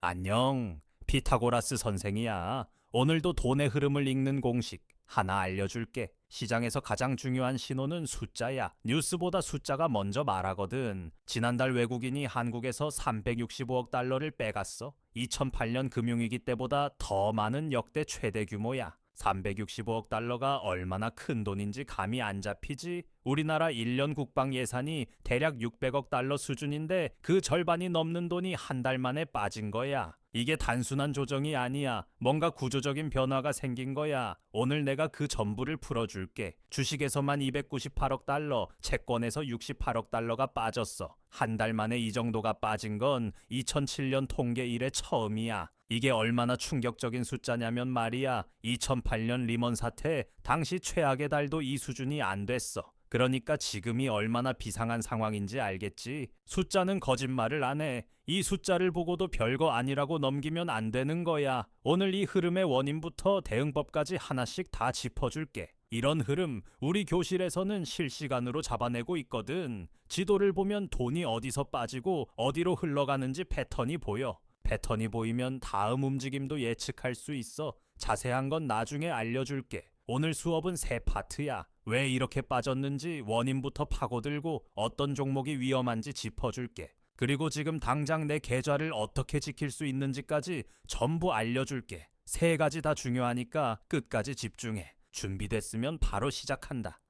안녕. 피타고라스 선생이야. 오늘도 돈의 흐름을 읽는 공식 하나 알려줄게. 시장에서 가장 중요한 신호는 숫자야. 뉴스보다 숫자가 먼저 말하거든. 지난달 외국인이 한국에서 365억 달러를 빼갔어. 2008년 금융위기 때보다 더 많은 역대 최대 규모야. 365억 달러가 얼마나 큰 돈인지 감이 안 잡히지? 우리나라 1년 국방 예산이 대략 600억 달러 수준인데 그 절반이 넘는 돈이 한 달 만에 빠진 거야. 이게 단순한 조정이 아니야. 뭔가 구조적인 변화가 생긴 거야. 오늘 내가 그 전부를 풀어줄게. 주식에서만 298억 달러, 채권에서 68억 달러가 빠졌어. 한 달 만에 이 정도가 빠진 건 2007년 통계 이래 처음이야. 이게 얼마나 충격적인 숫자냐면 말이야. 2008년 리먼 사태, 당시 최악의 달도 이 수준이 안 됐어. 그러니까 지금이 얼마나 비상한 상황인지 알겠지? 숫자는 거짓말을 안 해. 이 숫자를 보고도 별거 아니라고 넘기면 안 되는 거야. 오늘 이 흐름의 원인부터 대응법까지 하나씩 다 짚어줄게. 이런 흐름, 우리 교실에서는 실시간으로 잡아내고 있거든. 지도를 보면 돈이 어디서 빠지고 어디로 흘러가는지 패턴이 보여. 패턴이 보이면 다음 움직임도 예측할 수 있어. 자세한 건 나중에 알려줄게. 오늘 수업은 세 파트야. 왜 이렇게 빠졌는지 원인부터 파고들고 어떤 종목이 위험한지 짚어줄게. 그리고 지금 당장 내 계좌를 어떻게 지킬 수 있는지까지 전부 알려줄게. 세 가지 다 중요하니까 끝까지 집중해. 준비됐으면 바로 시작한다.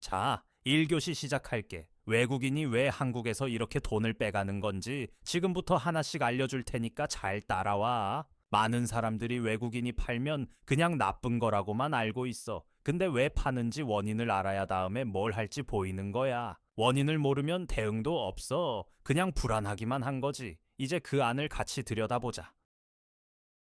자, 1교시 시작할게. 외국인이 왜 한국에서 이렇게 돈을 빼가는 건지 지금부터 하나씩 알려줄 테니까 잘 따라와. 많은 사람들이 외국인이 팔면 그냥 나쁜 거라고만 알고 있어. 근데 왜 파는지 원인을 알아야 다음에 뭘 할지 보이는 거야. 원인을 모르면 대응도 없어. 그냥 불안하기만 한 거지. 이제 그 안을 같이 들여다보자.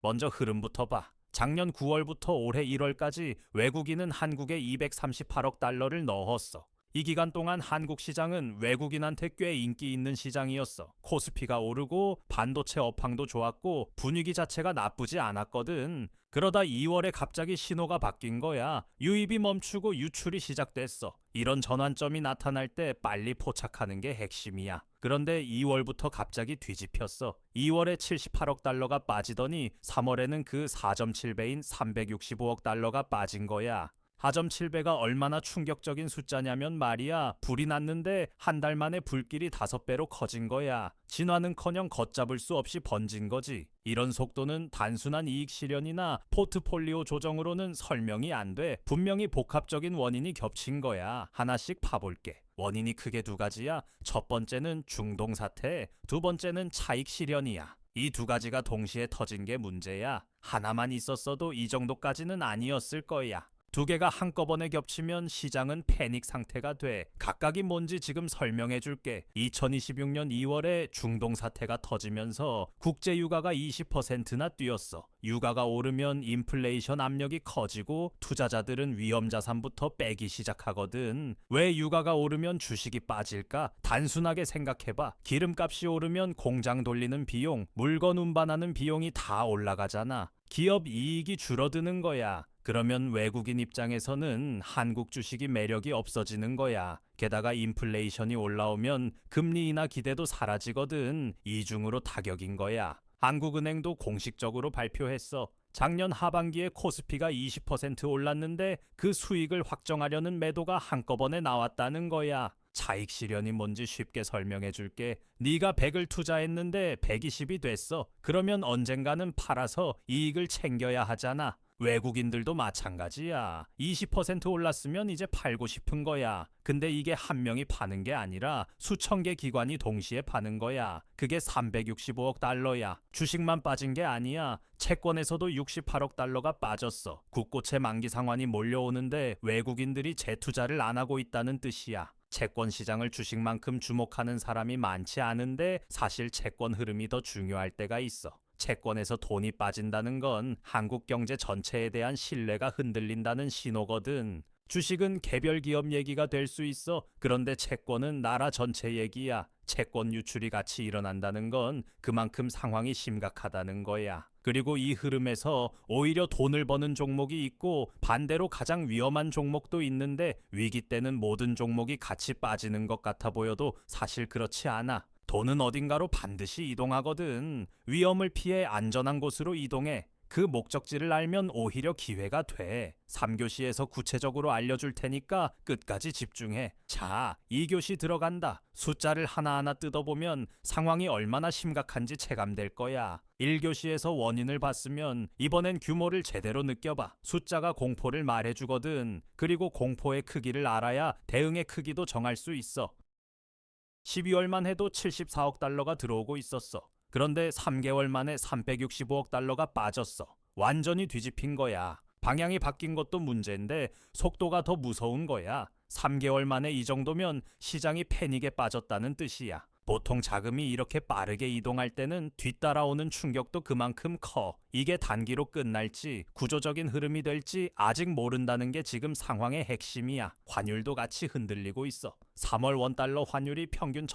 먼저 흐름부터 봐. 작년 9월부터 올해 1월까지 외국인은 한국에 238억 달러를 넣었어. 이 기간 동안 한국 시장은 외국인한테 꽤 인기 있는 시장이었어. 코스피가 오르고 반도체 업황도 좋았고 분위기 자체가 나쁘지 않았거든. 그러다 2월에 갑자기 신호가 바뀐 거야. 유입이 멈추고 유출이 시작됐어. 이런 전환점이 나타날 때 빨리 포착하는 게 핵심이야. 그런데 2월부터 갑자기 뒤집혔어. 2월에 78억 달러가 빠지더니 3월에는 그 4.7배인 365억 달러가 빠진 거야. 4.7배가 얼마나 충격적인 숫자냐면 말이야. 불이 났는데 한 달 만에 불길이 5배로 커진 거야. 진화는커녕 걷잡을 수 없이 번진 거지. 이런 속도는 단순한 이익 실현이나 포트폴리오 조정으로는 설명이 안 돼. 분명히 복합적인 원인이 겹친 거야. 하나씩 파볼게. 원인이 크게 두 가지야. 첫 번째는 중동 사태, 두 번째는 차익 실현이야. 이 두 가지가 동시에 터진 게 문제야. 하나만 있었어도 이 정도까지는 아니었을 거야. 두 개가 한꺼번에 겹치면 시장은 패닉 상태가 돼. 각각이 뭔지 지금 설명해 줄게. 2026년 2월에 중동 사태가 터지면서 국제 유가가 20%나 뛰었어. 유가가 오르면 인플레이션 압력이 커지고 투자자들은 위험 자산부터 빼기 시작하거든. 왜 유가가 오르면 주식이 빠질까? 단순하게 생각해봐. 기름값이 오르면 공장 돌리는 비용, 물건 운반하는 비용이 다 올라가잖아. 기업 이익이 줄어드는 거야. 그러면 외국인 입장에서는 한국 주식이 매력이 없어지는 거야. 게다가 인플레이션이 올라오면 금리 인하 기대도 사라지거든. 이중으로 타격인 거야. 한국은행도 공식적으로 발표했어. 작년 하반기에 코스피가 20% 올랐는데 그 수익을 확정하려는 매도가 한꺼번에 나왔다는 거야. 차익 실현이 뭔지 쉽게 설명해 줄게. 네가 100을 투자했는데 120이 됐어. 그러면 언젠가는 팔아서 이익을 챙겨야 하잖아. 외국인들도 마찬가지야. 20% 올랐으면 이제 팔고 싶은 거야. 근데 이게 한 명이 파는 게 아니라 수천 개 기관이 동시에 파는 거야. 그게 365억 달러야. 주식만 빠진 게 아니야. 채권에서도 68억 달러가 빠졌어. 국고채 만기 상환이 몰려오는데 외국인들이 재투자를 안 하고 있다는 뜻이야. 채권 시장을 주식만큼 주목하는 사람이 많지 않은데 사실 채권 흐름이 더 중요할 때가 있어. 채권에서 돈이 빠진다는 건 한국 경제 전체에 대한 신뢰가 흔들린다는 신호거든. 주식은 개별 기업 얘기가 될 수 있어. 그런데 채권은 나라 전체 얘기야. 채권 유출이 같이 일어난다는 건 그만큼 상황이 심각하다는 거야. 그리고 이 흐름에서 오히려 돈을 버는 종목이 있고 반대로 가장 위험한 종목도 있는데 위기 때는 모든 종목이 같이 빠지는 것 같아 보여도 사실 그렇지 않아. 돈은 어딘가로 반드시 이동하거든. 위험을 피해 안전한 곳으로 이동해. 그 목적지를 알면 오히려 기회가 돼. 3교시에서 구체적으로 알려줄 테니까 끝까지 집중해. 자, 2교시 들어간다. 숫자를 하나하나 뜯어보면 상황이 얼마나 심각한지 체감될 거야. 1교시에서 원인을 봤으면 이번엔 규모를 제대로 느껴봐. 숫자가 공포를 말해주거든. 그리고 공포의 크기를 알아야 대응의 크기도 정할 수 있어. 12월만 해도 74억 달러가 들어오고 있었어. 그런데 3개월 만에 365억 달러가 빠졌어. 완전히 뒤집힌 거야. 방향이 바뀐 것도 문제인데 속도가 더 무서운 거야. 3개월 만에 이 정도면 시장이 패닉에 빠졌다는 뜻이야. 보통 자금이 이렇게 빠르게 이동할 때는 뒤따라오는 충격도 그만큼 커. 이게 단기로 끝날지 구조적인 흐름이 될지 아직 모른다는 게 지금 상황의 핵심이야. 환율도 같이 흔들리고 있어. 3월 원달러 환율이 평균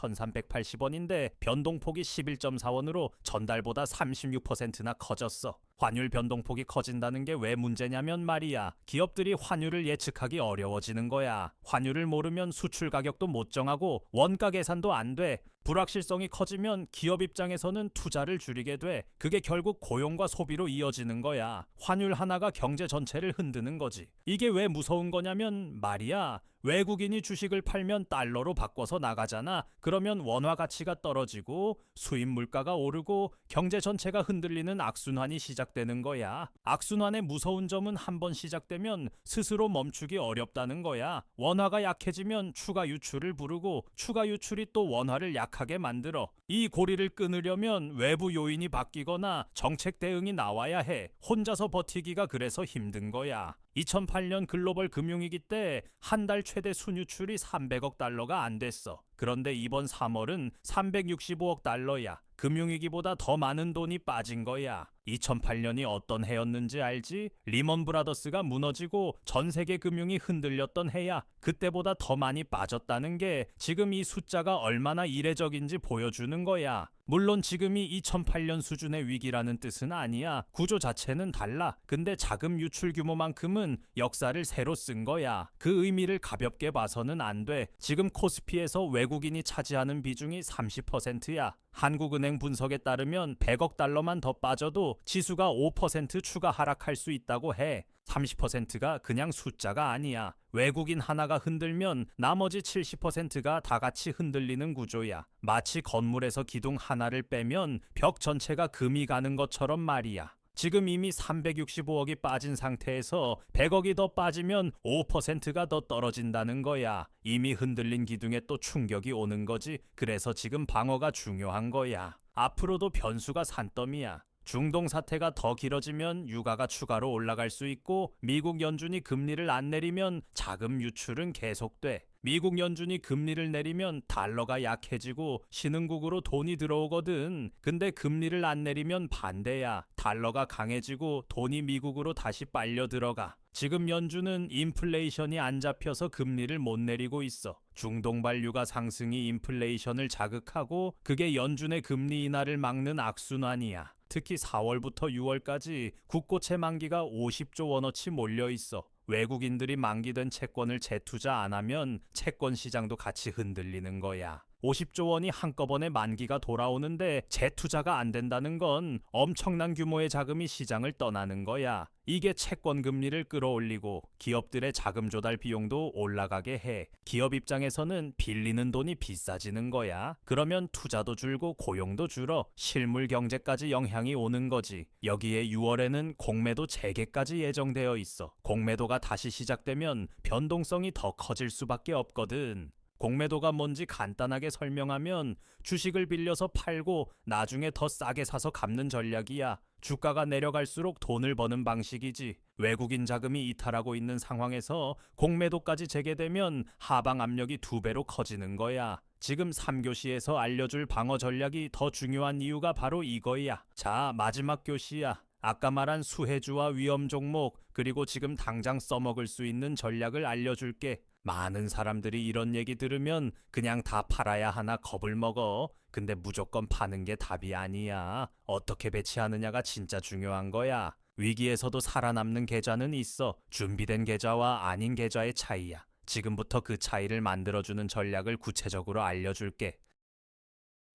1380원인데 변동폭이 11.4원으로 전달보다 36%나 커졌어. 환율 변동폭이 커진다는 게 왜 문제냐면 말이야. 기업들이 환율을 예측하기 어려워지는 거야. 환율을 모르면 수출 가격도 못 정하고 원가 계산도 안 돼. 불확실성이 커지면 기업 입장에서는 투자를 줄이게 돼. 그게 결국 고용과 소비로 이어지는 거야. 환율 하나가 경제 전체를 흔드는 거지. 이게 왜 무서운 거냐면 말이야. 외국인이 주식을 팔면 달러로 바꿔서 나가잖아. 그러면 원화 가치가 떨어지고 수입 물가가 오르고 경제 전체가 흔들리는 악순환이 시작되는 거야. 악순환의 무서운 점은 한번 시작되면 스스로 멈추기 어렵다는 거야. 원화가 약해지면 추가 유출을 부르고 추가 유출이 또 원화를 약하게 만들어. 이 고리를 끊으려면 외부 요인이 바뀌거나 정책 대응이 나와야 해. 혼자서 버티기가 그래서 힘든 거야. 2008년 글로벌 금융위기 때 한 달 최대 순유출이 300억 달러가 안 됐어. 그런데 이번 3월은 365억 달러야. 금융위기보다 더 많은 돈이 빠진 거야. 2008년이 어떤 해였는지 알지? 리먼 브라더스가 무너지고 전 세계 금융이 흔들렸던 해야. 그때보다 더 많이 빠졌다는 게 지금 이 숫자가 얼마나 이례적인지 보여주는 거야. 물론 지금이 2008년 수준의 위기라는 뜻은 아니야. 구조 자체는 달라. 근데 자금 유출 규모만큼은 역사를 새로 쓴 거야. 그 의미를 가볍게 봐서는 안 돼. 지금 코스피에서 외국인이 차지하는 비중이 30%야. 한국은행 분석에 따르면 100억 달러만 더 빠져도 지수가 5% 추가 하락할 수 있다고 해. 30%가 그냥 숫자가 아니야. 외국인 하나가 흔들면 나머지 70%가 다 같이 흔들리는 구조야. 마치 건물에서 기둥 하나를 빼면 벽 전체가 금이 가는 것처럼 말이야. 지금 이미 365억이 빠진 상태에서 100억이 더 빠지면 5%가 더 떨어진다는 거야. 이미 흔들린 기둥에 또 충격이 오는 거지. 그래서 지금 방어가 중요한 거야. 앞으로도 변수가 산더미야. 중동 사태가 더 길어지면 유가가 추가로 올라갈 수 있고 미국 연준이 금리를 안 내리면 자금 유출은 계속돼. 미국 연준이 금리를 내리면 달러가 약해지고 신흥국으로 돈이 들어오거든. 근데 금리를 안 내리면 반대야. 달러가 강해지고 돈이 미국으로 다시 빨려 들어가. 지금 연준은 인플레이션이 안 잡혀서 금리를 못 내리고 있어. 중동발 유가 상승이 인플레이션을 자극하고 그게 연준의 금리 인하를 막는 악순환이야. 특히 4월부터 6월까지 국고채 만기가 50조 원어치 몰려 있어. 외국인들이 만기된 채권을 재투자 안 하면 채권 시장도 같이 흔들리는 거야. 50조 원이 한꺼번에 만기가 돌아오는데 재투자가 안 된다는 건 엄청난 규모의 자금이 시장을 떠나는 거야. 이게 채권 금리를 끌어올리고 기업들의 자금 조달 비용도 올라가게 해. 기업 입장에서는 빌리는 돈이 비싸지는 거야. 그러면 투자도 줄고 고용도 줄어. 실물 경제까지 영향이 오는 거지. 여기에 6월에는 공매도 재개까지 예정되어 있어. 공매도가 다시 시작되면 변동성이 더 커질 수밖에 없거든. 공매도가 뭔지 간단하게 설명하면 주식을 빌려서 팔고 나중에 더 싸게 사서 갚는 전략이야. 주가가 내려갈수록 돈을 버는 방식이지. 외국인 자금이 이탈하고 있는 상황에서 공매도까지 재개되면 하방 압력이 2배로 커지는 거야. 지금 3교시에서 알려줄 방어 전략이 더 중요한 이유가 바로 이거야. 자, 마지막 교시야. 아까 말한 수혜주와 위험 종목, 그리고 지금 당장 써먹을 수 있는 전략을 알려줄게. 많은 사람들이 이런 얘기 들으면 그냥 다 팔아야 하나 겁을 먹어. 근데 무조건 파는 게 답이 아니야. 어떻게 배치하느냐가 진짜 중요한 거야. 위기에서도 살아남는 계좌는 있어. 준비된 계좌와 아닌 계좌의 차이야. 지금부터 그 차이를 만들어주는 전략을 구체적으로 알려줄게.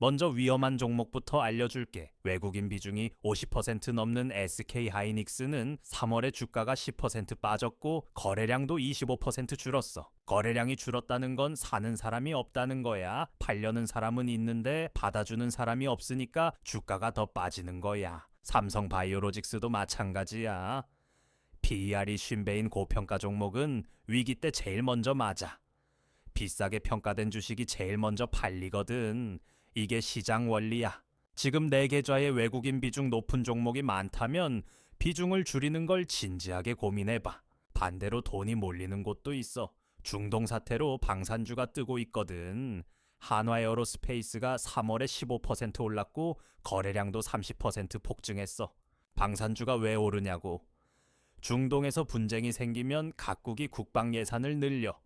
먼저 위험한 종목부터 알려줄게. 외국인 비중이 50% 넘는 SK하이닉스는 3월에 주가가 10% 빠졌고 거래량도 25% 줄었어. 거래량이 줄었다는 건 사는 사람이 없다는 거야. 팔려는 사람은 있는데 받아주는 사람이 없으니까 주가가 더 빠지는 거야. 삼성바이오로직스도 마찬가지야. PER이 쉰배인 고평가 종목은 위기 때 제일 먼저 맞아. 비싸게 평가된 주식이 제일 먼저 팔리거든. 이게 시장 원리야. 지금 내 계좌에 외국인 비중 높은 종목이 많다면 비중을 줄이는 걸 진지하게 고민해봐. 반대로 돈이 몰리는 곳도 있어. 중동 사태로 방산주가 뜨고 있거든. 한화에어로스페이스가 3월에 15% 올랐고 거래량도 30% 폭증했어. 방산주가 왜 오르냐고. 중동에서 분쟁이 생기면 각국이 국방 예산을 늘려.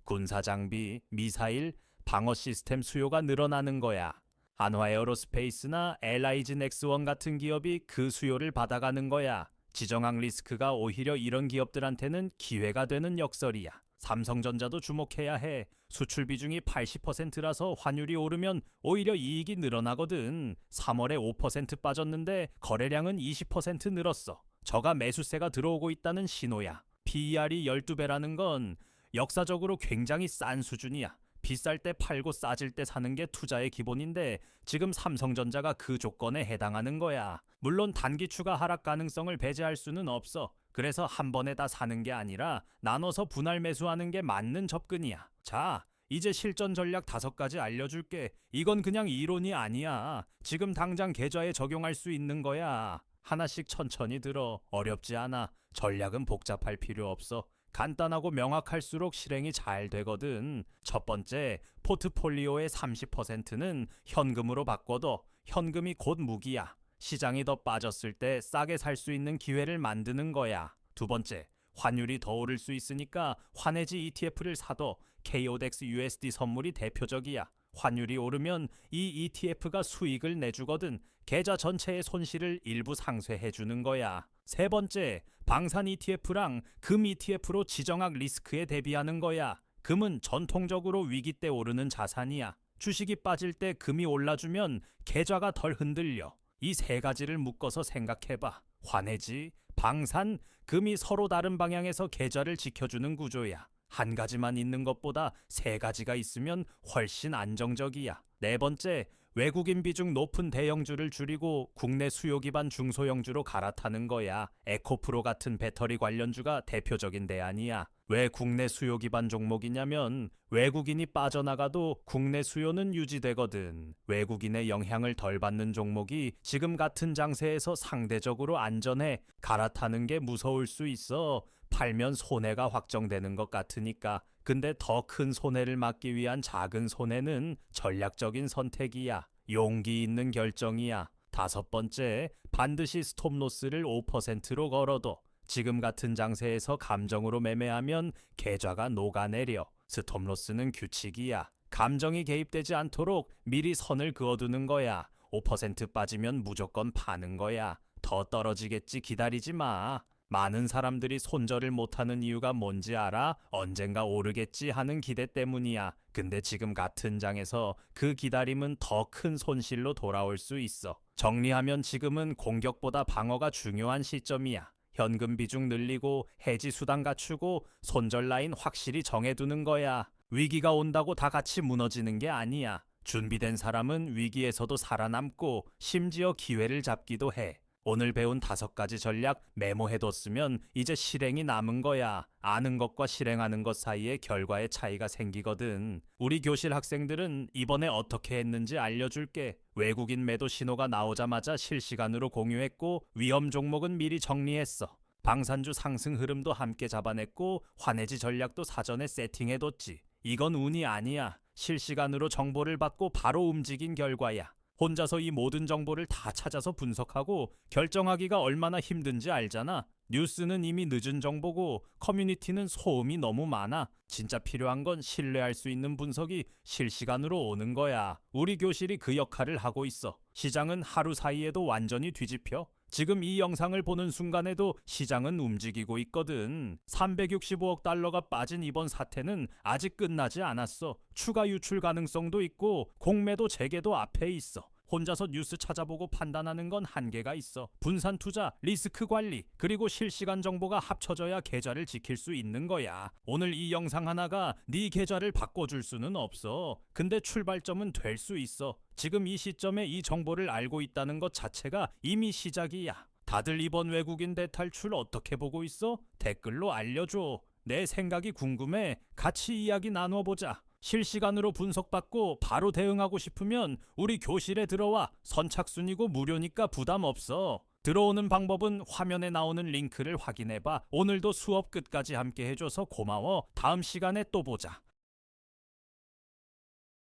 군사장비, 미사일, 방어 시스템 수요가 늘어나는 거야. 한화에어로스페이스나 LIG 넥스원 같은 기업이 그 수요를 받아가는 거야. 지정학 리스크가 오히려 이런 기업들한테는 기회가 되는 역설이야. 삼성전자도 주목해야 해. 수출 비중이 80%라서 환율이 오르면 오히려 이익이 늘어나거든. 3월에 5% 빠졌는데 거래량은 20% 늘었어. 저가 매수세가 들어오고 있다는 신호야. PER이 12배라는 건 역사적으로 굉장히 싼 수준이야. 비쌀 때 팔고 싸질 때 사는 게 투자의 기본인데 지금 삼성전자가 그 조건에 해당하는 거야. 물론 단기 추가 하락 가능성을 배제할 수는 없어. 그래서 한 번에 다 사는 게 아니라 나눠서 분할 매수하는 게 맞는 접근이야. 자, 이제 실전 전략 5가지 알려줄게. 이건 그냥 이론이 아니야. 지금 당장 계좌에 적용할 수 있는 거야. 하나씩 천천히 들어. 어렵지 않아. 전략은 복잡할 필요 없어. 간단하고 명확할수록 실행이 잘 되거든. 첫 번째, 포트폴리오의 30%는 현금으로 바꿔둬. 현금이 곧 무기야. 시장이 더 빠졌을 때 싸게 살 수 있는 기회를 만드는 거야. 두 번째, 환율이 더 오를 수 있으니까 환해지 ETF를 사둬. KODX USD 선물이 대표적이야. 환율이 오르면 이 ETF가 수익을 내주거든. 계좌 전체의 손실을 일부 상쇄해주는 거야. 세 번째, 방산 ETF랑 금 ETF로 지정학 리스크에 대비하는 거야. 금은 전통적으로 위기 때 오르는 자산이야. 주식이 빠질 때 금이 올라주면 계좌가 덜 흔들려. 이 3가지를 묶어서 생각해봐. 환해지, 방산, 금이 서로 다른 방향에서 계좌를 지켜주는 구조야. 한 가지만 있는 것보다 3가지가 있으면 훨씬 안정적이야. 네 번째, 외국인 비중 높은 대형주를 줄이고 국내 수요 기반 중소형주로 갈아타는 거야. 에코프로 같은 배터리 관련주가 대표적인 대안이야. 왜 국내 수요 기반 종목이냐면 외국인이 빠져나가도 국내 수요는 유지되거든. 외국인의 영향을 덜 받는 종목이 지금 같은 장세에서 상대적으로 안전해. 갈아타는 게 무서울 수 있어. 팔면 손해가 확정되는 것 같으니까. 근데 더 큰 손해를 막기 위한 작은 손해는 전략적인 선택이야. 용기 있는 결정이야. 5번째, 반드시 스톱로스를 5%로 걸어둬. 지금 같은 장세에서 감정으로 매매하면 계좌가 녹아내려. 스톱로스는 규칙이야. 감정이 개입되지 않도록 미리 선을 그어두는 거야. 5% 빠지면 무조건 파는 거야. 더 떨어지겠지 기다리지 마. 많은 사람들이 손절을 못하는 이유가 뭔지 알아? 언젠가 오르겠지 하는 기대 때문이야. 근데 지금 같은 장에서 그 기다림은 더 큰 손실로 돌아올 수 있어. 정리하면 지금은 공격보다 방어가 중요한 시점이야. 현금 비중 늘리고 해지 수단 갖추고 손절 라인 확실히 정해두는 거야. 위기가 온다고 다 같이 무너지는 게 아니야. 준비된 사람은 위기에서도 살아남고 심지어 기회를 잡기도 해. 오늘 배운 5가지 전략 메모해뒀으면 이제 실행이 남은 거야. 아는 것과 실행하는 것 사이에 결과의 차이가 생기거든. 우리 교실 학생들은 이번에 어떻게 했는지 알려줄게. 외국인 매도 신호가 나오자마자 실시간으로 공유했고 위험 종목은 미리 정리했어. 방산주 상승 흐름도 함께 잡아냈고 환해지 전략도 사전에 세팅해뒀지. 이건 운이 아니야. 실시간으로 정보를 받고 바로 움직인 결과야. 혼자서 이 모든 정보를 다 찾아서 분석하고 결정하기가 얼마나 힘든지 알잖아. 뉴스는 이미 늦은 정보고 커뮤니티는 소음이 너무 많아. 진짜 필요한 건 신뢰할 수 있는 분석이 실시간으로 오는 거야. 우리 교실이 그 역할을 하고 있어. 시장은 하루 사이에도 완전히 뒤집혀. 지금 이 영상을 보는 순간에도 시장은 움직이고 있거든. 365억 달러가 빠진 이번 사태는 아직 끝나지 않았어. 추가 유출 가능성도 있고 공매도 재개도 앞에 있어. 혼자서 뉴스 찾아보고 판단하는 건 한계가 있어. 분산 투자, 리스크 관리, 그리고 실시간 정보가 합쳐져야 계좌를 지킬 수 있는 거야. 오늘 이 영상 하나가 네 계좌를 바꿔줄 수는 없어. 근데 출발점은 될 수 있어. 지금 이 시점에 이 정보를 알고 있다는 것 자체가 이미 시작이야. 다들 이번 외국인 대탈출 어떻게 보고 있어? 댓글로 알려줘. 내 생각이 궁금해. 같이 이야기 나눠보자. 실시간으로 분석받고 바로 대응하고 싶으면 우리 교실에 들어와. 선착순이고 무료니까 부담 없어. 들어오는 방법은 화면에 나오는 링크를 확인해봐. 오늘도 수업 끝까지 함께 해줘서 고마워. 다음 시간에 또 보자.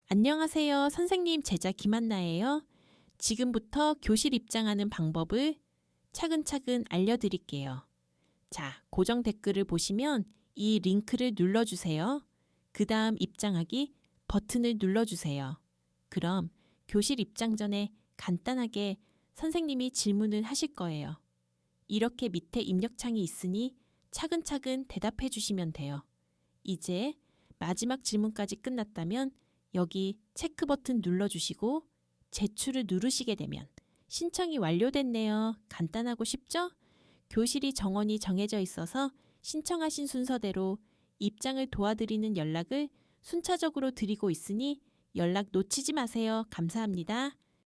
안녕하세요. 선생님 제자 김한나예요. 지금부터 교실 입장하는 방법을 차근차근 알려드릴게요. 자, 고정 댓글을 보시면 이 링크를 눌러주세요. 그 다음 입장하기 버튼을 눌러주세요. 그럼 교실 입장 전에 간단하게 선생님이 질문을 하실 거예요. 이렇게 밑에 입력창이 있으니 차근차근 대답해 주시면 돼요. 이제 마지막 질문까지 끝났다면 여기 체크 버튼 눌러주시고 제출을 누르시게 되면 신청이 완료됐네요. 간단하고 쉽죠? 교실이 정원이 정해져 있어서 신청하신 순서대로 입장을 도와드리는 연락을 순차적으로 드리고 있으니 연락 놓치지 마세요. 감사합니다.